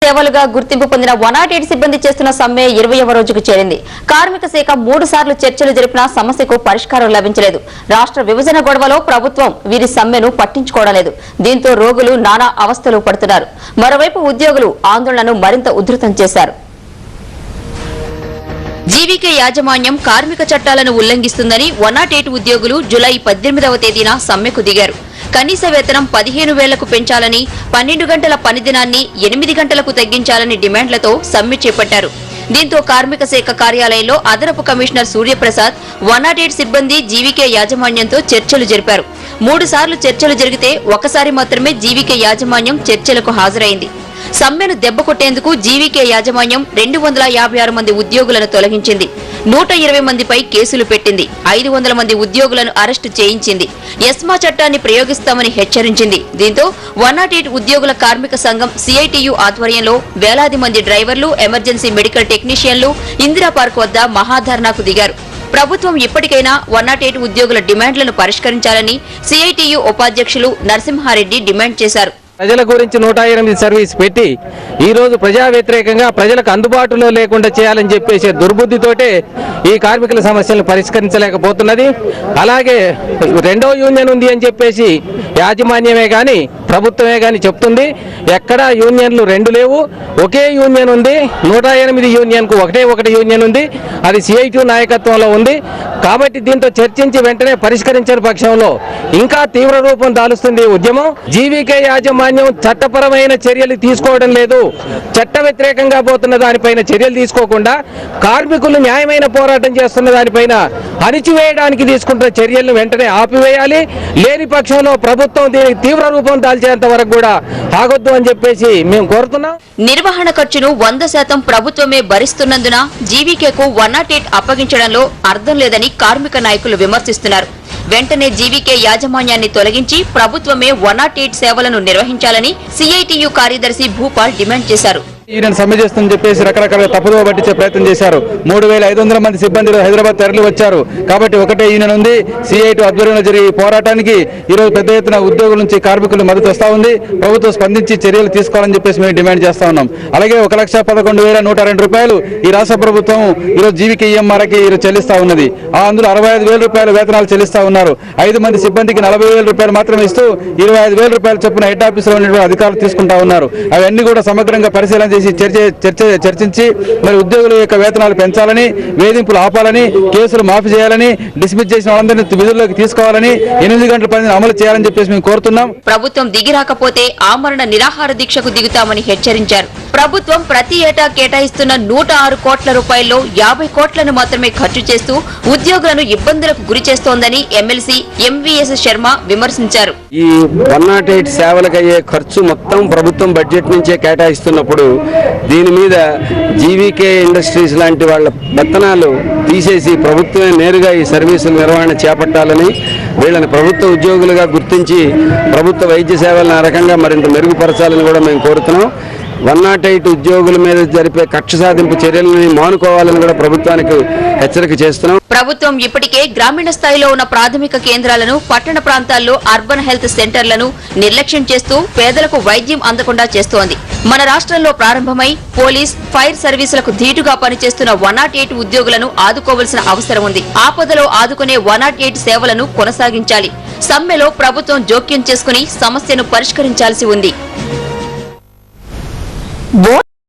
సేవలుగా గుర్తింపు పొందిన 108 సిబ్బంది చేస్తున్న సమ్మె 20వ రోజుకు చేరింది. కార్మిక శాఖ 3 సార్లు చర్చలు జరిపినా సమస్యకు పరిష్కారం లభించలేదు. రాష్ట్ర విభజన గొడవలో ప్రభుత్వం వీరి సమ్మెను పట్టించుకోవడం లేదు. దీంతో రోగులు నానా అవస్థలు పడుతున్నారు. మరోవైపు ఉద్యోగులు ఆందోళనను మరింత ఉధృతం చేశారు. జీవీకే యాజమాన్యం కార్మిక చట్టాలను ఉల్లంఘిస్తుందని 108 ఉద్యోగులు జూలై 18వ తేదీన సమ్మెకు దిగారు. కనీస వేతనం 15,000కు పెంచాలని, 12 గంటల పని దినాన్ని 8 గంటలకు తగ్గించాలని డిమాండ్లతో సమ్మె చేపట్టారు. దీంతో కార్మిక శాఖ కార్యాలయంలో అదనపు కమిషనర్ సూర్యప్రసాద్ 108 సిబ్బంది జీవీకే యాజమాన్యంతో చర్చలు జరిపారు. 3 సార్లు చర్చలు జరిగితే ఒకసారి మాత్రమే జీవీకే యాజమాన్యం చర్చలకు హాజరైంది. సమ్మెను దెబ్బకొట్టేందుకు జీవీకే యాజమాన్యం 256 మంది ఉద్యోగులను తొలగించింది. 120 మందిపై కేసులు పెట్టింది. 500 మంది ఉద్యోగులను అరెస్టు చేయించింది. ఎస్మా చట్టాన్ని ప్రయోగిస్తామని హెచ్చరించింది. దీంతో 108 ఉద్యోగుల కార్మిక సంఘం సిఐటియు ఆధ్వర్యంలో వేలాది మంది డ్రైవర్లు, ఎమర్జెన్సీ మెడికల్ టెక్నీషియన్లు ఇందిరా పార్క్ వద్ద మహాధర్నాకు దిగారు. ప్రభుత్వం ఇప్పటికైనా 108 ఉద్యోగుల డిమాండ్లను పరిష్కరించాలని సిఐటియు ఉపాధ్యక్షులు నరసింహారెడ్డి డిమాండ్ చేశారు. ప్రజల గురించి 108 సర్వీస్ పెట్టి ఈ రోజు ప్రజా వ్యతిరేకంగా ప్రజలకు అందుబాటులో లేకుండా చేయాలని చెప్పేసి దుర్బుద్ధితోటే ఈ కార్మికుల సమస్యలను పరిష్కరించలేకపోతున్నది. అలాగే రెండో యూనియన్ ఉంది అని చెప్పేసి యాజమాన్యమే కానీ ప్రభుత్వమే కానీ చెప్తుంది. ఎక్కడా యూనియన్లు 2 లేవు, ఒకే యూనియన్ ఉంది. 108 యూనియన్కు ఒకటే యూనియన్ ఉంది. అది సిఐటి నాయకత్వంలో ఉంది. కాబట్టి దీంతో చర్చించి వెంటనే పరిష్కరించిన పక్షంలో ఇంకా తీవ్ర రూపం దాలుస్తుంది ఉద్యమం. జీవీకే యాజమాన్యం చట్టపరమైన చర్యలు తీసుకోవడం లేదు. చట్ట వ్యతిరేకంగా పోతున్న దానిపైన చర్యలు తీసుకోకుండా కార్మికులు న్యాయమైన పోరాటం చేస్తున్న దానిపైన అణిచివేయడానికి తీసుకుంటున్న చర్యలను వెంటనే ఆపివేయాలి. లేని పక్షంలో ప్రభుత్వం దీనికి తీవ్ర రూపం దాల్చేంత వరకు కూడా ఆగొద్దు అని చెప్పేసి మేము కోరుతున్నాం. నిర్వహణ ఖర్చును 100% ప్రభుత్వమే భరిస్తున్నందున జీవీకేకు 108 అప్పగించడంలో అర్థం లేదని కార్మిక నాయకులు విమర్శిస్తున్నారు. వెంటనే జీవీకే యాజమాన్యాన్ని తొలగించి ప్రభుత్వమే 108 సేవలను నిర్వహించాలని సిఐటియు కార్యదర్శి భూపాల్ డిమాండ్ చేశారు. ఈయన సమ్మె చేస్తుందని చెప్పేసి రకరకాల తప్పుదో పట్టించే ప్రయత్నం చేశారు. 3,500 మంది సిబ్బంది హైదరాబాద్ తరలి వచ్చారు. కాబట్టి ఒకటే యూనియన్ ఉంది. సిఐటి ఆధ్వర్యంలో జరిగే పోరాటానికి ఈరోజు పెద్ద ఎత్తున ఉద్యోగుల నుంచి కార్మికులు మద్దతు వస్తా ఉంది. ప్రభుత్వం స్పందించి చర్యలు తీసుకోవాలని చెప్పేసి మేము డిమాండ్ చేస్తా ఉన్నాం. అలాగే 1,11,102 రూపాయలు ఈ రాష్ట్ర ప్రభుత్వం ఈరోజు జీవీకే ఈఎంఆర్కి చెల్లిస్తా ఉన్నది. అందులో 65,000 రూపాయల వేతనాలు చెల్లిస్తా ఉన్నారు. 5 మంది సిబ్బందికి 40,000 రూపాయలు మాత్రమే ఇస్తూ 25,000 రూపాయలు చొప్పున హెడ్ ఆఫీసులో ఉన్నటువంటి అధికారులు తీసుకుంటా ఉన్నారు. అవన్నీ కూడా సమగ్రంగా పరిశీలన చర్చించి మరి ఉద్యోగుల యొక్క వేతనాలు పెంచాలని, వేధింపులు ఆపాలని, కేసులు మాఫీ చేయాలని, డిస్మిస్ చేసిన వాళ్ళందరినీ విధుల్లోకి తీసుకోవాలని, 8 గంటల పనిని అమలు చేయాలని చెప్పేసి మేము కోరుతున్నాం. ప్రభుత్వం దిగిరాకపోతే ఆమరణ నిరాహార దీక్షకు దిగుతామని హెచ్చరించారు. ప్రభుత్వం ప్రతి ఏటా కేటాయిస్తున్న 106 కోట్ల రూపాయల్లో 50 కోట్లను మాత్రమే ఖర్చు చేస్తూ ఉద్యోగులను ఇబ్బందులకు గురి చేస్తోందని ఎమ్మెల్సీ ఎంవీఎస్ శర్మ విమర్శించారు. ఈ 108 సేవలకయ్యే ఖర్చు మొత్తం ప్రభుత్వం బడ్జెట్ నుంచే కేటాయిస్తున్నప్పుడు దీని మీద జీవీకే ఇండస్ట్రీస్ లాంటి వాళ్ళ పెత్తనాలు తీసేసి ప్రభుత్వమే నేరుగా ఈ సర్వీసుల నిర్వహణ చేపట్టాలని, వీళ్ళని ప్రభుత్వ ఉద్యోగులుగా గుర్తించి ప్రభుత్వ వైద్య సేవలను ఆ రకంగా మరింత మెరుగుపరచాలని కూడా మేము కోరుతున్నాం. 108 ఉద్యోగుల మీద జరిపే కక్ష సాధింపు చర్యలను మానుకోవాలని కూడా ప్రభుత్వానికి హెచ్చరిక చేస్తున్నాం. ప్రభుత్వం ఇప్పటికే గ్రామీణ స్థాయిలో ఉన్న ప్రాథమిక కేంద్రాలను, పట్టణ ప్రాంతాల్లో అర్బన్ హెల్త్ సెంటర్లను నిర్లక్ష్యం చేస్తూ పేదలకు వైద్యం అందకుండా చేస్తోంది. మన రాష్ట్రంలో ప్రారంభమై పోలీస్, ఫైర్ సర్వీసులకు ధీటుగా పనిచేస్తున్న 108 ఉద్యోగులను ఆదుకోవాల్సిన అవసరం ఉంది. ఆపదలో ఆదుకునే 108 సేవలను కొనసాగించాలి. సమ్మెలో ప్రభుత్వం జోక్యం చేసుకుని సమస్యను పరిష్కరించాల్సి ఉంది.